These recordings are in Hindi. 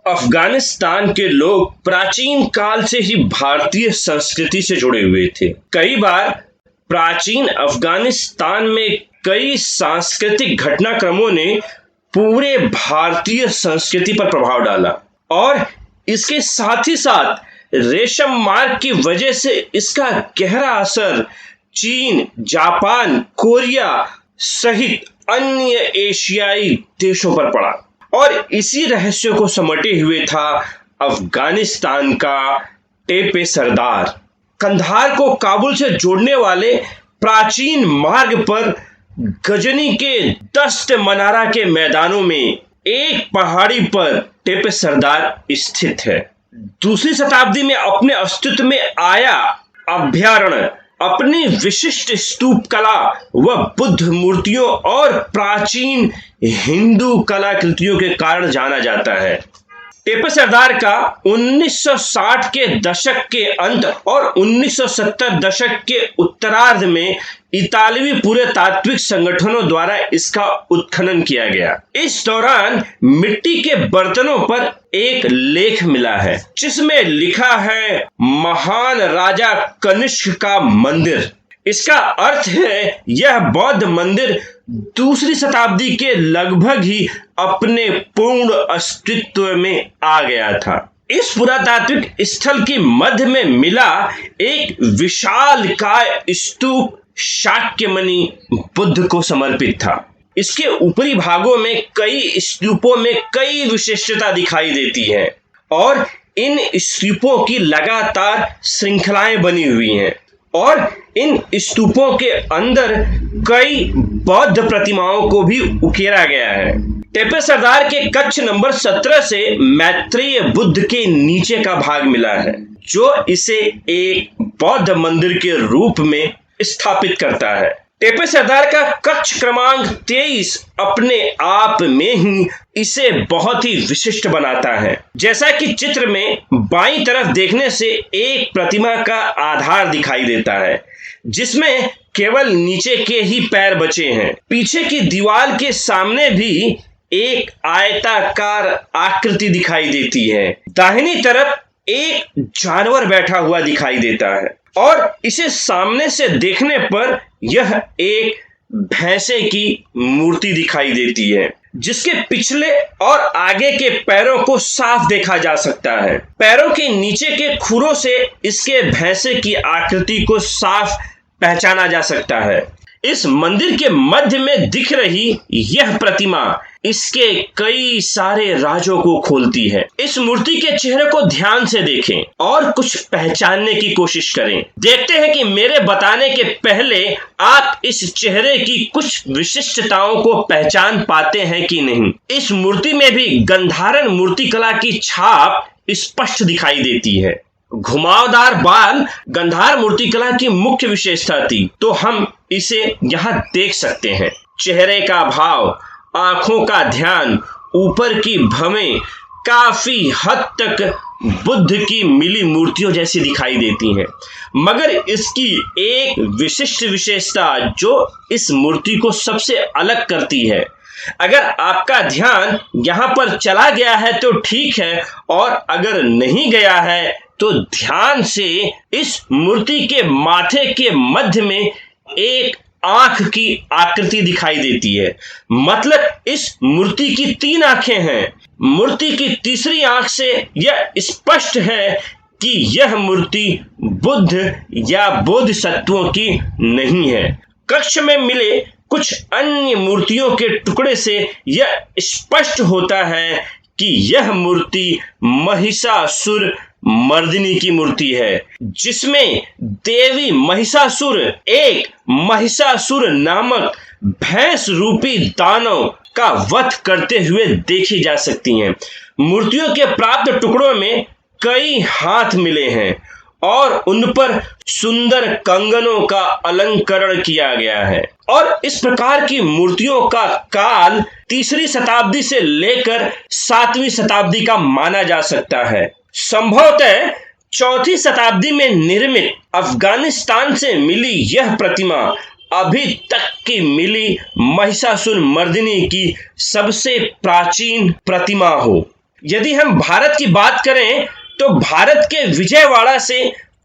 अफगानिस्तान के लोग प्राचीन काल से ही भारतीय संस्कृति से जुड़े हुए थे। कई बार प्राचीन अफगानिस्तान में कई सांस्कृतिक घटनाक्रमों ने पूरे भारतीय संस्कृति पर प्रभाव डाला और इसके साथ ही साथ रेशम मार्ग की वजह से इसका गहरा असर चीन, जापान, कोरिया सहित अन्य एशियाई देशों पर पड़ा और इसी रहस्य को समेटे हुए था अफगानिस्तान का टेपे सरदार। कंधार को काबुल से जोड़ने वाले प्राचीन मार्ग पर गजनी के दस्त मनारा के मैदानों में एक पहाड़ी पर टेपे सरदार स्थित है। दूसरी शताब्दी में अपने अस्तित्व में आया अभयारण्य अपनी विशिष्ट स्तूप कला व बुद्ध मूर्तियों और प्राचीन हिंदू कलाकृतियों के कारण जाना जाता है। टेपे सरदार का 1960 के दशक के अंत और 1970 दशक के उत्तरार्ध में इतालवी पुरातात्विक संगठनों द्वारा इसका उत्खनन किया गया। इस दौरान मिट्टी के बर्तनों पर एक लेख मिला है जिसमें लिखा है महान राजा कनिष्क का मंदिर। इसका अर्थ है यह बौद्ध मंदिर दूसरी शताब्दी के लगभग ही अपने पूर्ण अस्तित्व में आ गया था। इस पुरातात्विक स्थल के मध्य में मिला एक विशालकाय स्तूप शाक्यमणि बुद्ध को समर्पित था। इसके ऊपरी भागों में कई स्तूपों में कई विशिष्टता दिखाई देती है और इन स्तूपों की लगातार श्रृंखलाएं बनी हुई हैं और इन स्तूपों के अंदर कई बौद्ध प्रतिमाओं को भी उकेरा गया है। टेपे सरदार के कक्ष नंबर 17 से मैत्रेय बुद्ध के नीचे का भाग मिला है जो इसे एक बौद्ध मंदिर के रूप में स्थापित करता है। टेपे सरदार का कक्ष क्रमांक 23 अपने आप में ही इसे बहुत ही विशिष्ट बनाता है। जैसा कि चित्र में बाईं तरफ देखने से एक प्रतिमा का आधार दिखाई देता है जिसमें केवल नीचे के ही पैर बचे हैं। पीछे की दीवार के सामने भी एक आयताकार आकृति दिखाई देती है। दाहिनी तरफ एक जानवर बैठा हुआ दिखाई देता है और इसे सामने से देखने पर यह एक भैंसे की मूर्ति दिखाई देती है जिसके पिछले और आगे के पैरों को साफ देखा जा सकता है। पैरों के नीचे के खुरों से इसके भैंसे की आकृति को साफ पहचाना जा सकता है। इस मंदिर के मध्य में दिख रही यह प्रतिमा इसके कई सारे राजों को खोलती है। इस मूर्ति के चेहरे को ध्यान से देखें और कुछ पहचानने की कोशिश करें। देखते हैं कि मेरे बताने के पहले आप इस चेहरे की कुछ विशिष्टताओं को पहचान पाते हैं कि नहीं। इस मूर्ति में भी गंधारण मूर्तिकला की छाप स्पष्ट दिखाई देती है। घुमावदार बाल गंधार मूर्तिकला की मुख्य विशेषता थी तो हम इसे यहाँ देख सकते हैं। चेहरे का भाव, आंखों का ध्यान, ऊपर की भवें काफी हद तक बुद्ध की मिली मूर्तियों जैसी दिखाई देती हैं। मगर इसकी एक विशिष्ट विशेषता जो इस मूर्ति को सबसे अलग करती है, अगर आपका ध्यान यहाँ पर चला गया है तो ठीक है और अगर नहीं गया है तो ध्यान से इस मूर्ति के माथे के मध्य में एक आंख की आकृति दिखाई देती है। मतलब इस मूर्ति की 3 आंखें हैं। मूर्ति की तीसरी आंख से यह स्पष्ट है कि यह मूर्ति बुद्ध या बोधिसत्वों की नहीं है। कक्ष में मिले कुछ अन्य मूर्तियों के टुकड़े से यह स्पष्ट होता है कि यह मूर्ति महिषासुर मर्दिनी की मूर्ति है जिसमें देवी महिषासुर एक महिषासुर नामक भैंस रूपी दानव का वध करते हुए देखी जा सकती हैं। मूर्तियों के प्राप्त टुकड़ों में कई हाथ मिले हैं और उन पर सुंदर कंगनों का अलंकरण किया गया है और इस प्रकार की मूर्तियों का काल 3री शताब्दी से लेकर 7वीं शताब्दी का माना जा सकता है। संभवतः 4ठी शताब्दी में निर्मित अफगानिस्तान से मिली यह प्रतिमा अभी तक की मिली महिषासुर मर्दिनी की सबसे प्राचीन प्रतिमा हो। यदि हम भारत की बात करें तो भारत के विजयवाड़ा से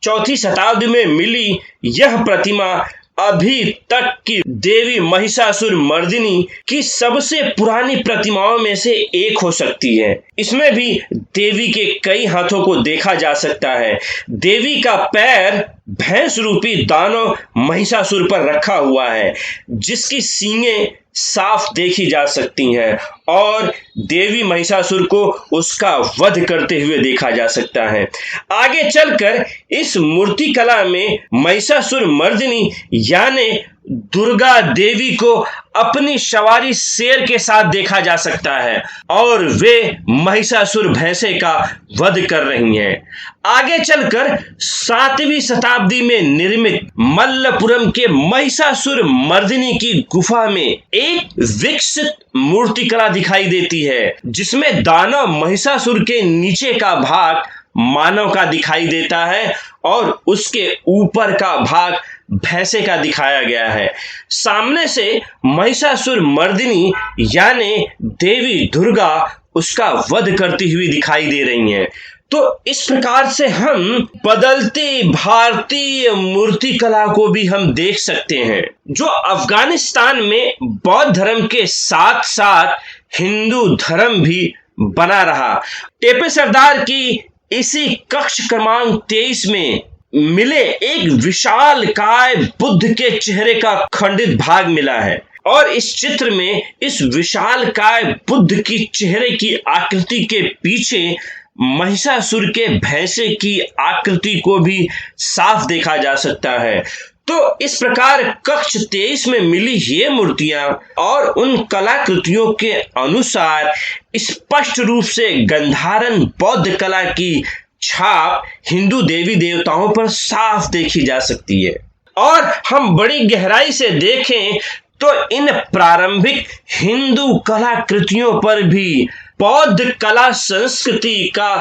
4वीं शताब्दी में मिली यह प्रतिमा अभी तक की देवी महिषासुर मर्दिनी की सबसे पुरानी प्रतिमाओं में से एक हो सकती है। इसमें भी देवी के कई हाथों को देखा जा सकता है। देवी का पैर भैंस रूपी दानव महिषासुर पर रखा हुआ है, जिसकी सींगें साफ देखी जा सकती हैं और देवी महिषासुर को उसका वध करते हुए देखा जा सकता है। आगे चलकर इस मूर्ति कला में महिषासुर मर्दिनी यानी दुर्गा देवी को अपनी सवारी शेर के साथ देखा जा सकता है और वे महिषासुर भैंसे का वध कर रही हैं। आगे चलकर 7वीं शताब्दी में निर्मित मल्लपुरम के महिषासुर मर्दिनी की गुफा में एक विकसित मूर्तिकला दिखाई देती है, जिसमें दानव महिषासुर के नीचे का भाग मानव का दिखाई देता है और उसके ऊपर का भाग भैंसे का दिखाया गया है। सामने से महिषासुर मर्दिनी यानी देवी दुर्गा उसका वध करती हुई दिखाई दे रही हैं। तो इस प्रकार से हम बदलती भारतीय मूर्ति कला को भी हम देख सकते हैं, जो अफगानिस्तान में बौद्ध धर्म के साथ साथ हिंदू धर्म भी बना रहा। टेपे सरदार की इसी कक्ष क्रमांक 23 में मिले एक विशाल काय बुद्ध के चेहरे का खंडित भाग मिला है और इस चित्र में इस विशाल काय बुद्ध की चेहरे की आकृति के पीछे महिषासुर के भैंसे की आकृति को भी साफ देखा जा सकता है। तो इस प्रकार कक्ष 23 में मिली ये मूर्तियां और उन कलाकृतियों के अनुसार स्पष्ट रूप से गंधारन बौद्ध कला की छाप हिंदू देवी देवताओं पर साफ देखी जा सकती है। और हम बड़ी गहराई से देखें तो इन प्रारंभिक हिंदू कलाकृतियों पर भी बौद्ध कला संस्कृति का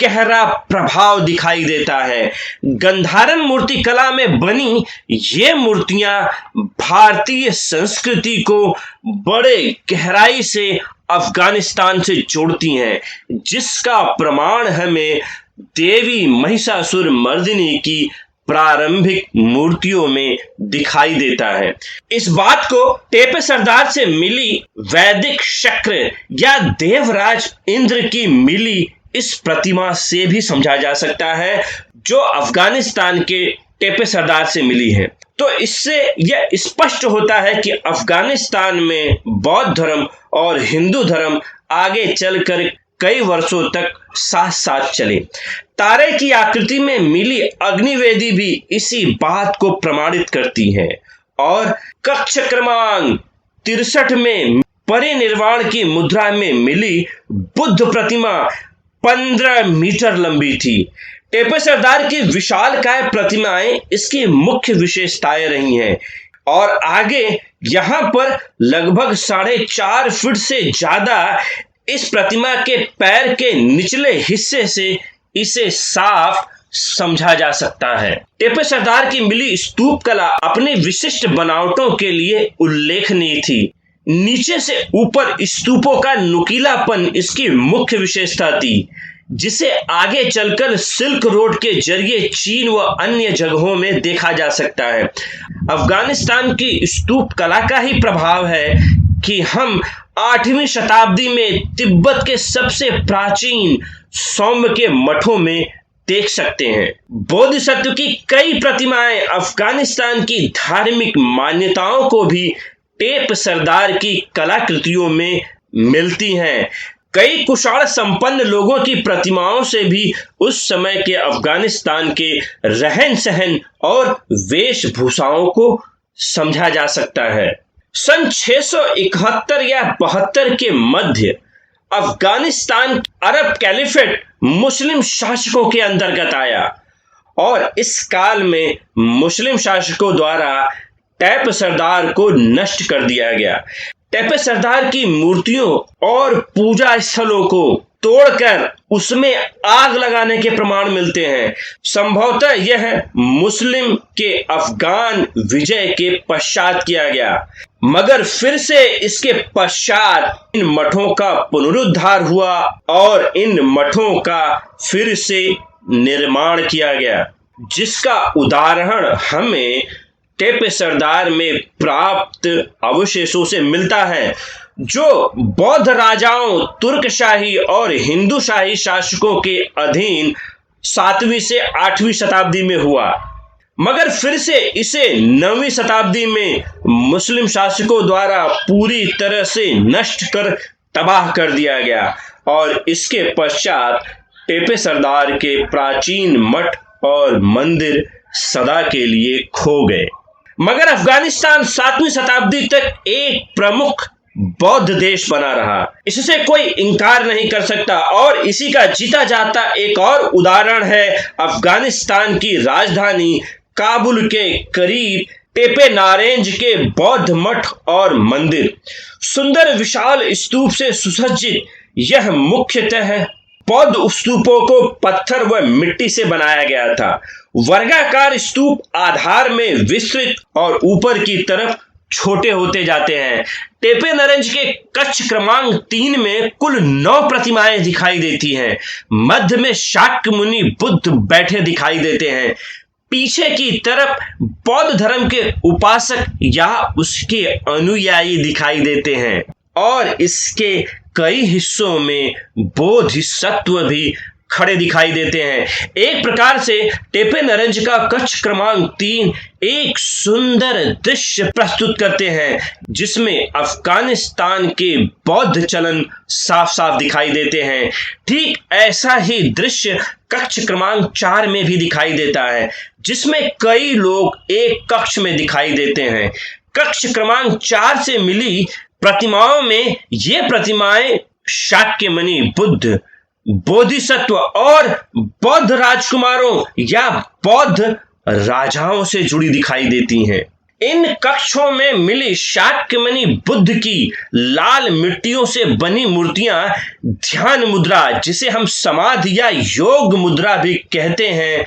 गहरा प्रभाव दिखाई देता है। गंधारन मूर्ति कला में बनी ये मूर्तियां भारतीय संस्कृति को बड़े गहराई से अफगानिस्तान से जोड़ती हैं, जिसका प्रमाण हमें देवी महिषासुर मर्दिनी की प्रारंभिक मूर्तियों में दिखाई देता है। इस बात को टेपे सरदार से मिली वैदिक चक्र या देवराज इंद्र की मिली इस प्रतिमा से भी समझा जा सकता है, जो अफगानिस्तान के टेपे सरदार से मिली है। तो इससे यह स्पष्ट होता है कि अफगानिस्तान में बौद्ध धर्म और हिंदू धर्म आगे चलकर कई वर्षों तक साथ साथ चले। तारे की आकृति में मिली अग्निवेदी भी इसी बात को प्रमाणित करती है और कक्ष क्रमांक 63 में परिनिर्वाण की मुद्रा में मिली बुद्ध प्रतिमा 15 मीटर लंबी थी। टेपे सरदार की विशालकाय प्रतिमाएं इसकी मुख्य विशेषताएं रही हैं और आगे यहां पर लगभग 4.5 फीट से ज्यादा इस प्रतिमा के पैर के निचले हिस्से से इसे साफ समझा जा सकता है। टेपे सरदार की मिली स्तूप कला अपनी विशिष्ट बनावटों के लिए उल्लेखनीय थी। नीचे से ऊपर स्तूपों का नुकीलापन इसकी मुख्य विशेषता थी, जिसे आगे चलकर सिल्क रोड के जरिए चीन व अन्य जगहों में देखा जा सकता है। अफगानिस्तान की स्तूप कला का ही प्रभाव है कि हम 8वीं शताब्दी में तिब्बत के सबसे प्राचीन सौम्य के मठों में देख सकते हैं। बोधिसत्व की कई प्रतिमाएं अफगानिस्तान की धार्मिक मान्यताओं को भी टेप सरदार की कलाकृतियों में मिलती हैं। कई कुशल संपन्न लोगों की प्रतिमाओं से भी उस समय के अफगानिस्तान के रहन सहन और वेशभूषाओं को समझा जा सकता है। सन 671 या 72 के मध्य अफगानिस्तान अरब कैलिफेट मुस्लिम शासकों के अंतर्गत आया और इस काल में मुस्लिम शासकों द्वारा टेप सरदार को नष्ट कर दिया गया। टेपे सरदार की मूर्तियों और पूजा स्थलों को तोड़कर उसमें आग लगाने के प्रमाण मिलते हैं। संभवतः यह मुस्लिम के अफगान विजय के पश्चात किया गया, मगर फिर से इसके पश्चात इन मठों का पुनरुद्धार हुआ और इन मठों का फिर से निर्माण किया गया, जिसका उदाहरण हमें टेपे सरदार में प्राप्त अवशेषों से मिलता है, जो बौद्ध राजाओं, तुर्कशाही और हिंदूशाही शासकों के अधीन 7वीं से 8वीं शताब्दी में हुआ, मगर फिर से इसे 9वीं शताब्दी में मुस्लिम शासकों द्वारा पूरी तरह से नष्ट कर तबाह कर दिया गया और इसके पश्चात टेपे सरदार के प्राचीन मठ और मंदिर सदा के लिए खो गए। मगर अफगानिस्तान 7वीं शताब्दी तक एक प्रमुख बौद्ध देश बना रहा, इससे कोई इनकार नहीं कर सकता। और इसी का जीता जाता एक और उदाहरण है अफगानिस्तान की राजधानी काबुल के करीब टेपे नारेंज के बौद्ध मठ और मंदिर। सुंदर विशाल स्तूप से सुसज्जित यह मुख्यतः बौद्ध स्तूपों को पत्थर व मिट्टी से बनाया गया था। वर्गाकार स्तूप आधार में विस्तृत और ऊपर की तरफ छोटे होते जाते हैं। टेपे नारेंज के कक्ष क्रमांक 3 में कुल 9 प्रतिमाएं दिखाई देती हैं। मध्य में शाक्य मुनि बुद्ध बैठे दिखाई देते हैं। पीछे की तरफ बौद्ध धर्म के उपासक या उसके अनुयायी दिखाई देते हैं और इसके कई हिस्सों में बोधिसत्व भी खड़े दिखाई देते हैं। एक प्रकार से टेपे नारेंज का कक्ष क्रमांक 3 एक सुंदर दृश्य प्रस्तुत करते हैं, जिसमें अफगानिस्तान के बौद्ध चलन साफ साफ दिखाई देते हैं। ठीक ऐसा ही दृश्य कक्ष क्रमांक 4 में भी दिखाई देता है, जिसमें कई लोग एक कक्ष में दिखाई देते हैं। कक्ष क्रमांक 4 से मिली प्रतिमाओं में ये प्रतिमाएं शाक्य मुनि बुद्ध, बोधिसत्व और बौद्ध राजकुमारों या बौद्ध राजाओं से जुड़ी दिखाई देती हैं। इन कक्षों में मिली शाक्य मुनि बुद्ध की लाल मिट्टियों से बनी मूर्तियां ध्यान मुद्रा, जिसे हम समाधि या योग मुद्रा भी कहते हैं,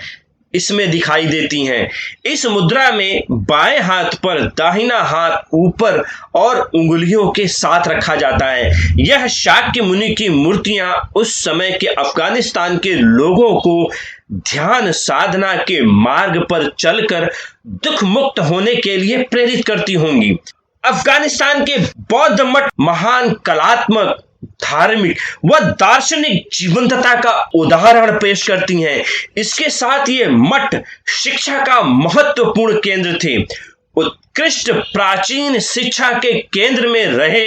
इसमें दिखाई देती हैं। इस मुद्रा में बाएं हाथ पर दाहिना हाथ ऊपर और उंगलियों के साथ रखा जाता है। यह शाक्य मुनि की मूर्तियां उस समय के अफगानिस्तान के लोगों को ध्यान साधना के मार्ग पर चलकर दुख मुक्त होने के लिए प्रेरित करती होंगी। अफगानिस्तान के बौद्ध मठ महान कलात्मक, धार्मिक व दार्शनिक जीवंतता का उदाहरण पेश करती हैं। इसके साथ ये मठ शिक्षा का महत्वपूर्ण केंद्र थे। उत्कृष्ट प्राचीन शिक्षा के केंद्र में रहे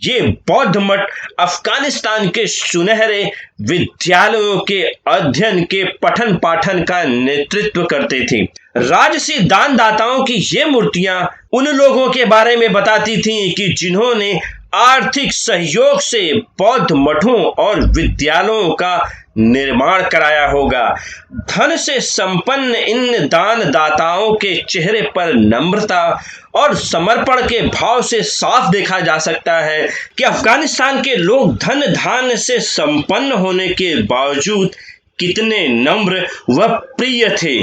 ये बौद्ध मठ अफगानिस्तान के सुनहरे विद्यालयों के अध्ययन के पठन पाठन का नेतृत्व करते थे। राजसी दानदाताओं की ये मूर्तियां उन लोगों के बारे में बताती थीं कि जिन्होंने आर्थिक सहयोग से बौद्ध मठों और विद्यालयों का निर्माण कराया होगा। धन से संपन्न इन दानदाताओं के चेहरे पर नम्रता और समर्पण के भाव से साफ देखा जा सकता है कि अफगानिस्तान के लोग धन धान्य से संपन्न होने के बावजूद कितने नम्र व प्रिय थे।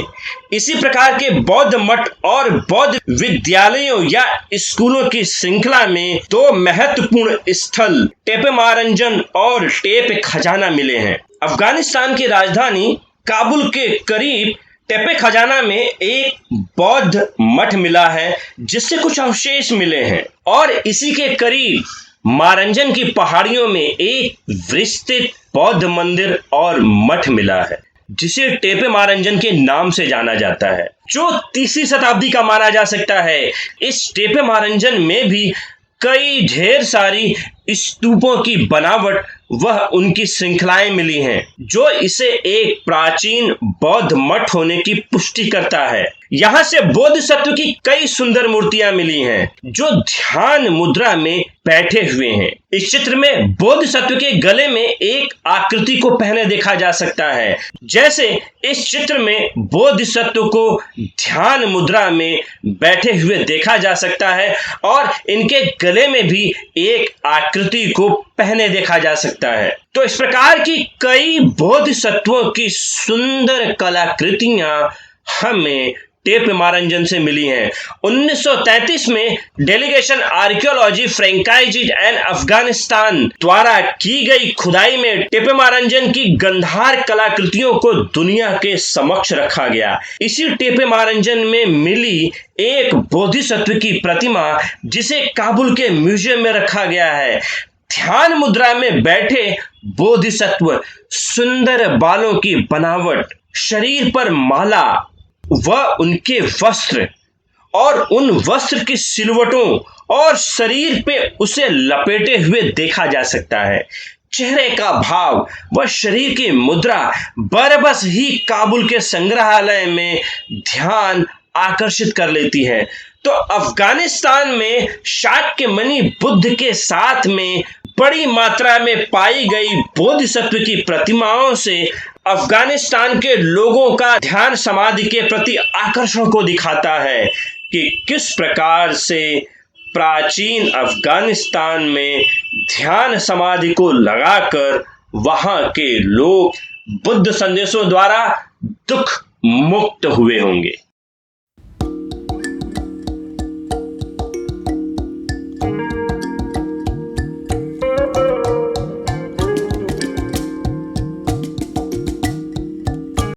इसी प्रकार के बौद्ध मठ और बौद्ध विद्यालयों या स्कूलों की श्रृंखला में 2 महत्वपूर्ण स्थल टेपे मारंजन और टेपे खजाना मिले हैं। अफगानिस्तान की राजधानी काबुल के करीब टेपे खजाना में एक बौद्ध मठ मिला है, जिससे कुछ अवशेष मिले हैं, और इसी के करीब मारंजन की पहाड़ियों में एक विस्तृत बौद्ध मंदिर और मठ मिला है, जिसे टेपे मारंजन के नाम से जाना जाता है, जो 3वीं शताब्दी का माना जा सकता है। इस टेपे मारंजन में भी कई ढेर सारी स्तूपों की बनावट वह उनकी श्रृंखलाएं मिली हैं, जो इसे एक प्राचीन बौद्ध मठ होने की पुष्टि करता है। यहाँ से बोधिसत्व की कई सुंदर मूर्तियां मिली हैं जो ध्यान मुद्रा में बैठे हुए हैं। इस चित्र में बोधिसत्व के गले में एक आकृति को पहने देखा जा सकता है। जैसे इस चित्र में बोधिसत्व को ध्यान मुद्रा में बैठे हुए देखा जा सकता है और इनके गले में भी एक आकृति को पहने देखा जा सकता है। तो इस प्रकार की कई बोधिसत्वों की सुंदर कलाकृतियां हमें टेपेमारंजन से मिली हैं। 1933 में डेलीगेशन आर्कियोलॉजी फ्रेंकाइज एंड अफगानिस्तान द्वारा की गई खुदाई में टेपेमारंजन की गंधार कलाकृतियों को दुनिया के समक्ष रखा गया। इसी टेपेमारंजन में मिली एक बोधिसत्व की प्रतिमा जिसे काबुल के म्यूजियम में रखा गया है। ध्यान मुद्रा में बैठे बोधिसत्व, सुंदर बालों की बनावट, शरीर पर माला व उनके वस्त्र और उन वस्त्र की सिलवटों और शरीर पे उसे लपेटे हुए देखा जा सकता है। चेहरे का भाव व शरीर की मुद्रा बरबस ही काबुल के संग्रहालय में ध्यान आकर्षित कर लेती है। तो अफगानिस्तान में शाक्यमुनि बुद्ध के साथ में बड़ी मात्रा में पाई गई बोधिसत्व की प्रतिमाओं से अफगानिस्तान के लोगों का ध्यान समाधि के प्रति आकर्षण को दिखाता है कि किस प्रकार से प्राचीन अफगानिस्तान में ध्यान समाधि को लगाकर वहां के लोग बुद्ध संदेशों द्वारा दुख मुक्त हुए होंगे।